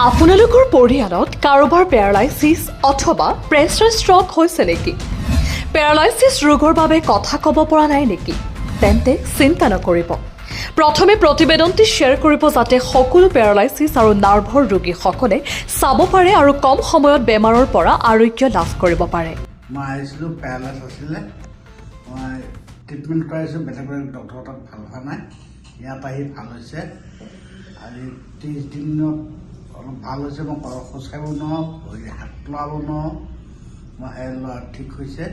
আপোনালোকৰ পৰিয়ালত কাৰোবাৰ পেৰালাইচিছ অথবা প্ৰেছাৰ ষ্ট্ৰক হৈছে নেকি? পেৰালাইচিছ ৰোগৰ বাবে কথা ক'ব পৰা নাই নেকি? তেন্তে চিন্তা নকৰিব। প্ৰথমে প্ৰতিবেদনটি শ্বেয়াৰ কৰিব যাতে সকলো পেৰালাইচিছ আৰু নাৰ্ভৰ ৰোগীসকলে চাব পাৰে আৰু কম সময়ত বেমাৰৰ পৰা আৰোগ্য লাভ কৰিব পাৰে। মই আহিছিলোঁ পেৰালাইচিছ আছিলে, মই ট্ৰিটমেণ্ট কৰাইছোঁ, বেলেগ বেলেগ ডক্টৰৰ তাত ভাল হোৱা নাই, ইয়াত আহি ভাল হৈছে। আজি 30 দিনত অলপ ভাল হৈছে। মই খোজ কাঢ়িব নোৱাৰোঁ, ভৰি হাত লৰাব নোৱাৰোঁ, মই ঠিক হৈছে।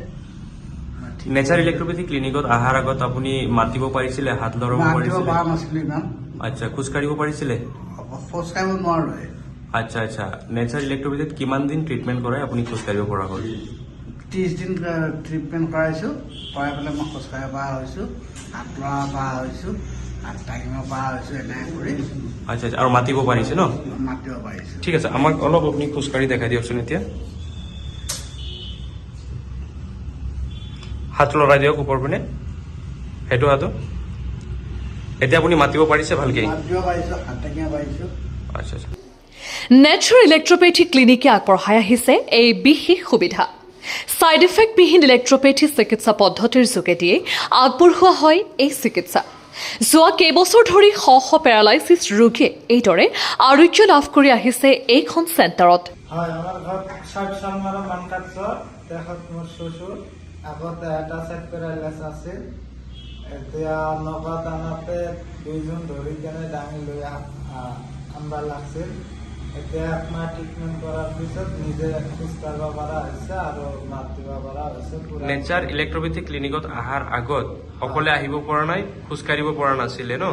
নেচাৰ ইলেক্ট্ৰোপেথিক ক্লিনিকত অহাৰ আগত আপুনি মাতিব পাৰিছিলে, হাত লৰাব পাৰিছিলে? পৰা নাছিলোঁ ইমান। আচ্ছা, খোজ কাঢ়িব পাৰিছিলে? খোজ কাঢ়িব নোৱাৰোঁ। আচ্ছা আচ্ছা, নেচাৰ ইলেক্ট্ৰোপেথিত কিমান দিন ট্ৰিটমেণ্ট কৰাই আপুনি খোজ কাঢ়িব পৰা হ'ল? 30 দিন ট্ৰিটমেণ্ট কৰাইছোঁ, কৰাই পেলাই মই খোজ কাঢ়িব পৰা হৈছোঁ, হাত লৰাব পৰা হৈছোঁ, হাত দাঙিব পৰা হৈছোঁ, এনেকৈ কৰি। আচ্ছা আচ্ছা, আৰু মাতিব পাৰিছে ন? মাতিব পাৰিছোঁ। ঠিক আছে, আমাক অলপ আপুনি খোজকাঢ়ি দেখাই দিয়কচোন। এতিয়া হাত লৰাই দিয়ক ওপৰ পিনে, সেইটো হাতো। এতিয়া আপুনি মাতিব পাৰিছে ভালকে? মাতিব পাৰিছোঁ, হাত দাঙিব পাৰিছোঁ। আচ্ছা আচ্ছা। নেচাৰ ইলেক্ট্ৰোপেথিক ক্লিনিকে আগবঢ়াই আহিছে এই বিশেষ সুবিধা। ছাইড ইফেক্টবিহীন ইলেক্ট্ৰোপেথি চিকিৎসা পদ্ধতিৰ যোগেদিয়ে আগবঢ়োৱা হয় এই চিকিৎসা। যোৱা কেইবছৰ ধৰি শ শ পেৰালাইচিছ ৰোগীয়ে এইদৰে আৰোগ্য লাভ কৰি আহিছে এইখন চেণ্টাৰত। হয়, আমার ঘর 60 সালমারা মানকাটছ দেখত মোর শ্বশুর আগতে এটা সাইড প্যারালাইস আছে। এতিয়া নগদ আনাতে 2 জন ধৰি কেনে দাঙি লৈ আমৰা লাগছিল। এতিয়া একমাহ ট্ৰিটমেণ্ট কৰাৰ পিছত নিজে খোজ কাঢ়িব পৰা হৈছে আৰু মাত দিব পৰা হৈছে। নেচাৰ ইলেক্ট্ৰোপেথিক ক্লিনিকত অহাৰ আগত অকলে আহিব পৰা নাই, খোজ কাঢ়িব পৰা নাছিলে ন,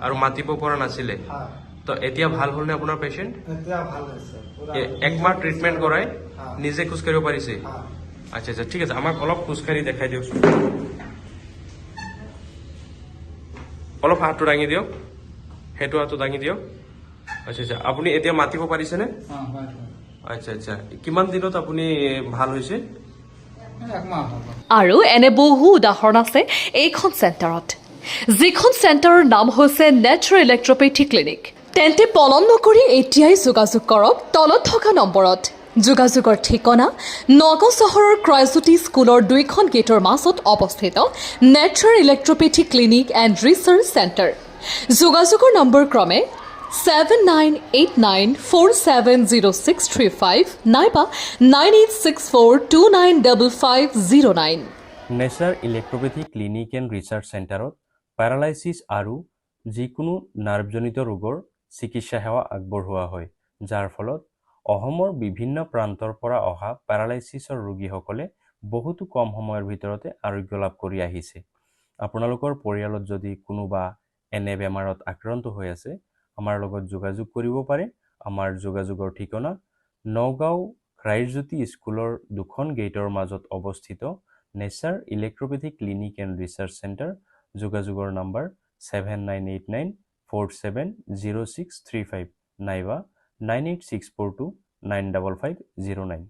আৰু মাতিব পৰা নাছিলে। তো এতিয়া ভাল হ'লনে আপোনাৰ পেচেণ্ট? এতিয়া ভাল হৈছে। একমাহ ট্ৰিটমেণ্ট কৰাই নিজে খোজ কাঢ়িব পাৰিছে? আচ্ছা আচ্ছা, ঠিক আছে, আমাক অলপ খোজকাঢ়ি দেখাই দিয়কচোন। অলপ হাতটো দাঙি দিয়ক, সেইটো হাতটো দাঙি দিয়ক। আচ্ছা আচ্ছা, আপুনি এতিয়া মাতিব পাৰিছেনে? আচ্ছা আচ্ছা, কিমান দিনত আপুনি ভাল হৈছে? আৰু এনে বহু উদাহৰণ আছে এইখন চেণ্টাৰত, যিখন চেণ্টাৰৰ নাম হৈছে নেচাৰ ইলেক্ট্ৰোপেথি ক্লিনিক। তেন্তে পলম নকৰি এতিয়াই যোগাযোগ কৰক তলত থকা নম্বৰত। যোগাযোগৰ ঠিকনা নগাঁও চহৰৰ ক্ৰয়জ্যোতি স্কুলৰ 2খন গেটৰ মাজত অৱস্থিত nature electropathy clinic and research centre. যোগাযোগৰ নম্বৰ ক্ৰমে 7989470635 নাইবা 9864295509। Nature electropathy clinic and research চেণ্টাৰত পেৰালাইচিছ আৰু যিকোনো নাৰ্ভজনিত ৰোগৰ চিকিৎসা সেৱা আগবঢ়োৱা হয়, যাৰ ফলত অসমৰ বিভিন্ন প্ৰান্তৰ পৰা অহা পেৰালাইচিছৰ ৰোগীসকলে বহুতো কম সময়ৰ ভিতৰতে আৰোগ্য লাভ কৰি আহিছে। আপোনালোকৰ পৰিয়ালত যদি কোনোবা এনে বেমাৰত আক্ৰান্ত হৈ আছে, আমাৰ লগত যোগাযোগ কৰিব পাৰে। আমাৰ যোগাযোগৰ ঠিকনা নগাঁও ক্ৰাইজ্যোতি স্কুলৰ 2খন গেটৰ মাজত অৱস্থিত nature electropathic clinic and research centre. যোগাযোগৰ নম্বৰ 7989470635 নাইবা 98642955509।